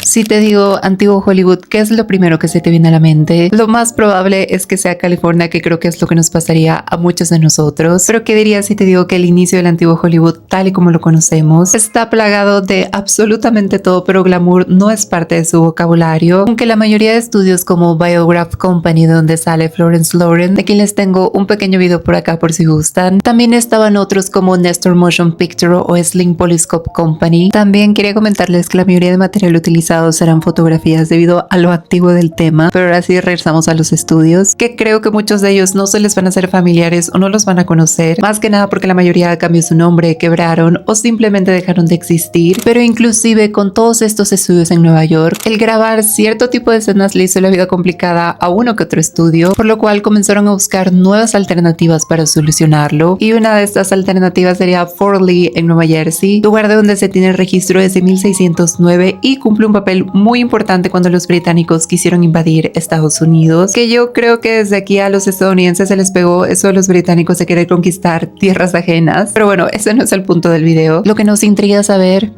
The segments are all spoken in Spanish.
Si te digo antiguo Hollywood, ¿qué es lo primero que se te viene a la mente? Lo más probable es que sea California, que creo que es lo que nos pasaría a muchos de nosotros. Pero ¿qué dirías si te digo que el inicio del antiguo Hollywood, tal y como lo conocemos, está plagado de absolutamente todo, pero glamour no es parte de su vocabulario? Aunque la mayoría de estudios como Biograph Company, donde sale Florence Lauren, de quien les tengo un pequeño video por acá por si gustan, también estaban otros como Nestor Motion Picture o Sling Polyscope Company. También quería comentarles que la mayoría de material utilizado serán fotografías debido a lo activo del tema, pero ahora sí regresamos a los estudios, que creo que muchos de ellos no se les van a hacer familiares o no los van a conocer, más que nada porque la mayoría cambió su nombre, quebraron o simplemente dejaron de existir. Pero inclusive con todos estos estudios en Nueva York, el grabar cierto tipo de escenas le hizo la vida complicada a uno que otro estudio, por lo cual comenzaron a buscar nuevas alternativas para solucionarlo, y una de estas alternativas sería Fort Lee en Nueva Jersey, lugar de donde se tiene el registro desde 1609 y cumple un papel muy importante cuando los británicos quisieron invadir Estados Unidos, que yo creo que desde aquí a los estadounidenses se les pegó eso de los británicos de querer conquistar tierras ajenas. Pero bueno, ese no es el punto del video. Lo que nos intriga saber: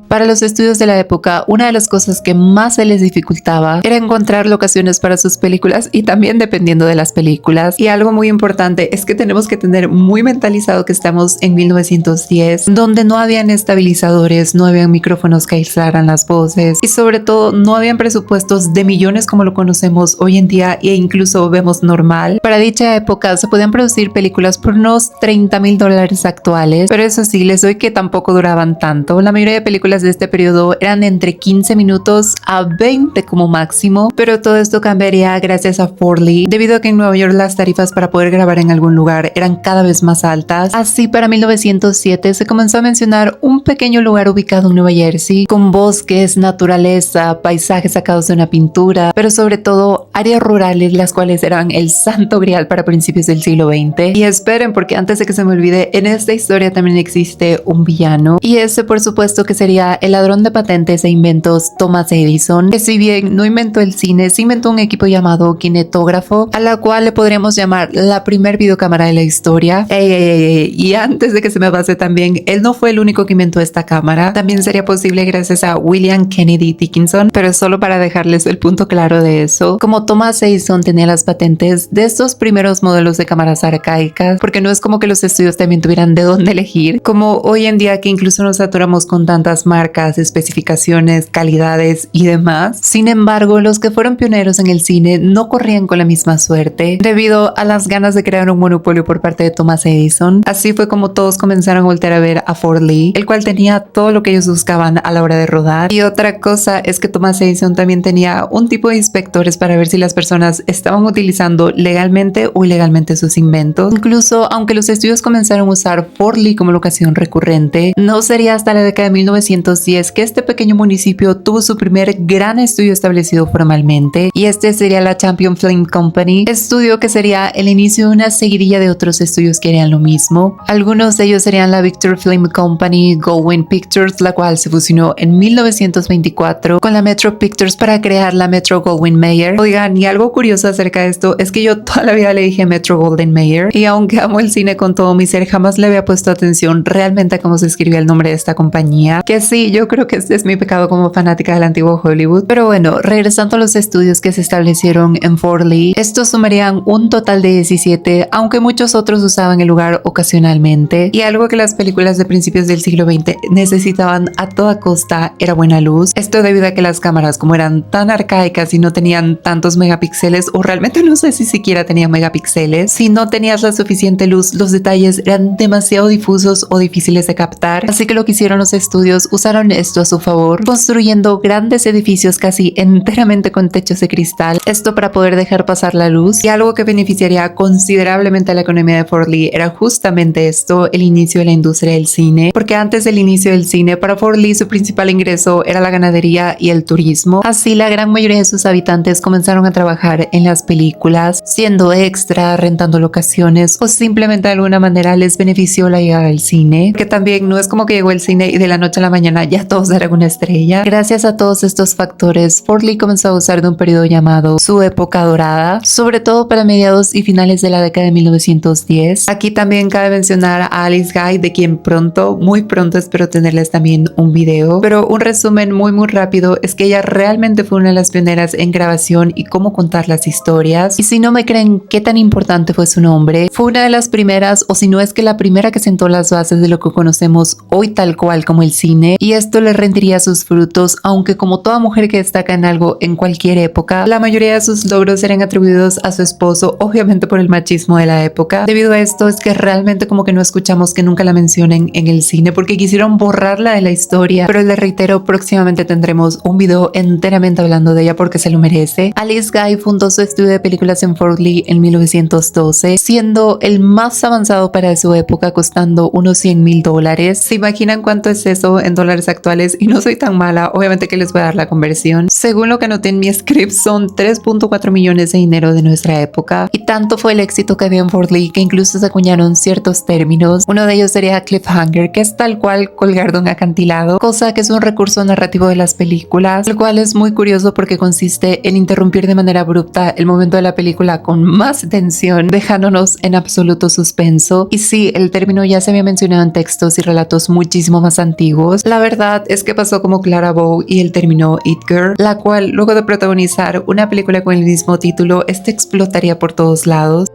para los estudios de la época, una de las cosas que más se les dificultaba era encontrar locaciones para sus películas, y también dependiendo de las películas. Y algo muy importante es que tenemos que tener muy mentalizado que estamos en 1910, donde no habían estabilizadores, no habían micrófonos que aislaran las voces, y sobre todo no habían presupuestos de millones como lo conocemos hoy en día e incluso vemos normal. Para dicha época se podían producir películas por unos $30,000 actuales, pero eso sí, les doy que tampoco duraban tanto. La mayoría de películas de este periodo eran entre 15 minutos a 20 como máximo, pero todo esto cambiaría gracias a Fort Lee, debido a que en Nueva York las tarifas para poder grabar en algún lugar eran cada vez más altas. Así, para 1907 se comenzó a mencionar un pequeño lugar ubicado en Nueva Jersey, con bosques, naturaleza, paisajes sacados de una pintura, pero sobre todo áreas rurales, las cuales eran el santo grial para principios del siglo XX. Y esperen, porque antes de que se me olvide, en esta historia también existe un villano, y ese por supuesto que sería el ladrón de patentes e inventos Thomas Edison, que si bien no inventó el cine, sí inventó un equipo llamado kinetógrafo, a la cual le podríamos llamar la primer videocámara de la historia. Y antes de que se me pase también, él no fue el único que inventó esta cámara, también sería posible gracias a William Kennedy Dickinson, pero solo para dejarles el punto claro de eso. Como Thomas Edison tenía las patentes de estos primeros modelos de cámaras arcaicas, porque no es como que los estudios también tuvieran de dónde elegir, como hoy en día que incluso nos saturamos con tantas marcas, especificaciones, calidades y demás. Sin embargo, los que fueron pioneros en el cine no corrían con la misma suerte, debido a las ganas de crear un monopolio por parte de Thomas Edison. Así fue como todos comenzaron a voltear a ver a Fort Lee, el cual tenía todo lo que ellos buscaban a la hora de rodar. Y otra cosa es que Thomas Edison también tenía un tipo de inspectores para ver si las personas estaban utilizando legalmente o ilegalmente sus inventos. Incluso, aunque los estudios comenzaron a usar Fort Lee como locación recurrente, no sería hasta la década de 1910 que este pequeño municipio tuvo su primer gran estudio establecido formalmente, y este sería la Champion Film Company, estudio que sería el inicio de una seguidilla de otros estudios que harían lo mismo. Algunos de ellos serían la Victor Film Company, Goldwyn Pictures, la cual se fusionó en 1924 con la Metro Pictures para crear la Metro Goldwyn Mayer. Oigan, y algo curioso acerca de esto es que yo toda la vida le dije Metro Goldwyn Mayer, y aunque amo el cine con todo mi ser, jamás le había puesto atención realmente a cómo se escribía el nombre de esta compañía, que sí, yo creo que este es mi pecado como fanática del antiguo Hollywood. Pero bueno, regresando a los estudios que se establecieron en Fort Lee, estos sumarían un total de 17, aunque muchos otros usaban el lugar ocasionalmente. Y algo que las películas de principios del siglo XX necesitaban a toda costa era buena luz. Esto debido a que las cámaras, como eran tan arcaicas y no tenían tantos megapíxeles, o realmente no sé si siquiera tenían megapíxeles, si no tenías la suficiente luz, los detalles eran demasiado difusos o difíciles de captar. Así que lo que hicieron los estudios, usaron esto a su favor, construyendo grandes edificios casi enteramente con techos de cristal, esto para poder dejar pasar la luz. Y algo que beneficiaría considerablemente a la economía de Fort Lee era justamente esto, el inicio de la industria del cine, porque antes del inicio del cine, para Fort Lee su principal ingreso era la ganadería y el turismo. Así, la gran mayoría de sus habitantes comenzaron a trabajar en las películas, siendo extra, rentando locaciones, o simplemente de alguna manera les benefició la llegada del cine, que también no es como que llegó el cine y de la noche a la mañana mañana ya todos eran una estrella. Gracias a todos estos factores, Fort Lee comenzó a gozar de un periodo llamado su época dorada, sobre todo para mediados y finales de la década de 1910. Aquí también cabe mencionar a Alice Guy, de quien pronto, muy pronto espero tenerles también un video, pero un resumen muy rápido es que ella realmente fue una de las pioneras en grabación y cómo contar las historias. Y si no me creen qué tan importante fue su nombre, fue una de las primeras, o si no es que la primera, que sentó las bases de lo que conocemos hoy tal cual como el cine, y esto le rendiría sus frutos, aunque como toda mujer que destaca en algo en cualquier época, la mayoría de sus logros eran atribuidos a su esposo, obviamente por el machismo de la época. Debido a esto es que realmente como que no escuchamos que nunca la mencionen en el cine, porque quisieron borrarla de la historia, pero les reitero, próximamente tendremos un video enteramente hablando de ella porque se lo merece. Alice Guy fundó su estudio de películas en Fort Lee en 1912, siendo el más avanzado para su época, costando unos $100,000. ¿Se imaginan cuánto es eso en dólares actuales? Y no soy tan mala, obviamente que les voy a dar la conversión. Según lo que anoté en mi script, son 3.4 millones de dinero de nuestra época, y tanto fue el éxito que había en Fort Lee que incluso se acuñaron ciertos términos. Uno de ellos sería cliffhanger, que es tal cual colgar de un acantilado, cosa que es un recurso narrativo de las películas, el cual es muy curioso porque consiste en interrumpir de manera abrupta el momento de la película con más tensión, dejándonos en absoluto suspenso. Y sí, el término ya se había mencionado en textos y relatos muchísimo más antiguos. La verdad es que pasó como Clara Bow y el término It Girl, la cual luego de protagonizar una película con el mismo título, explotaría por todos lados.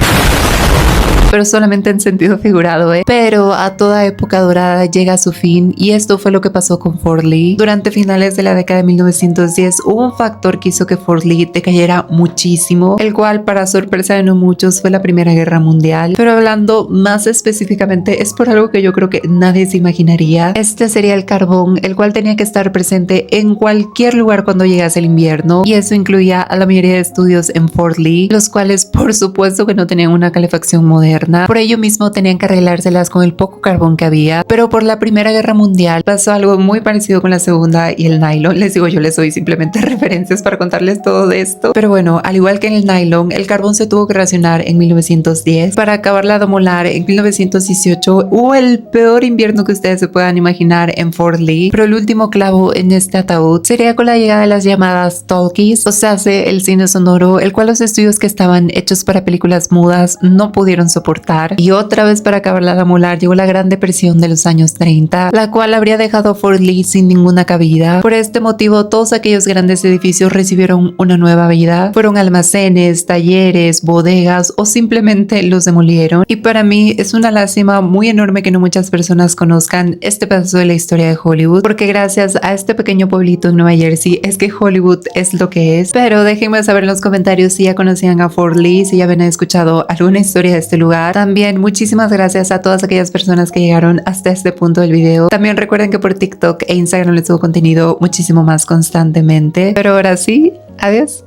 Pero solamente en sentido figurado, Pero a toda época dorada llega a su fin, y esto fue lo que pasó con Fort Lee. Durante finales de la década de 1910 hubo un factor que hizo que Fort Lee decayera muchísimo, el cual, para sorpresa de no muchos, fue la Primera Guerra Mundial. Pero hablando más específicamente, es por algo que yo creo que nadie se imaginaría. Este sería el carbón, el cual tenía que estar presente en cualquier lugar cuando llegase el invierno, y eso incluía a la mayoría de estudios en Fort Lee, los cuales por supuesto que no tenían una calefacción moderna. Por ello mismo tenían que arreglárselas con el poco carbón que había. Pero por la Primera Guerra Mundial pasó algo muy parecido con la Segunda y el nylon. Les digo, yo les doy simplemente referencias para contarles todo de esto. Pero bueno, al igual que en el nylon, el carbón se tuvo que racionar en 1910. Para acabarla de molar, en 1918 hubo el peor invierno que ustedes se puedan imaginar en Fort Lee. Pero el último clavo en este ataúd sería con la llegada de las llamadas talkies, o sea, el cine sonoro, el cual los estudios que estaban hechos para películas mudas no pudieron soportar. Y otra vez, para acabarla de molar, llegó la Gran Depresión de los años 30, la cual habría dejado a Fort Lee sin ninguna cabida. Por este motivo, todos aquellos grandes edificios recibieron una nueva vida. Fueron almacenes, talleres, bodegas, o simplemente los demolieron. Y para mí es una lástima muy enorme que no muchas personas conozcan este pedazo de la historia de Hollywood, porque gracias a este pequeño pueblito en Nueva Jersey es que Hollywood es lo que es. Pero déjenme saber en los comentarios si ya conocían a Fort Lee, si ya habían escuchado alguna historia de este lugar. También muchísimas gracias a todas aquellas personas que llegaron hasta este punto del video. También recuerden que por TikTok e Instagram les subo contenido muchísimo más constantemente. Pero ahora sí, adiós.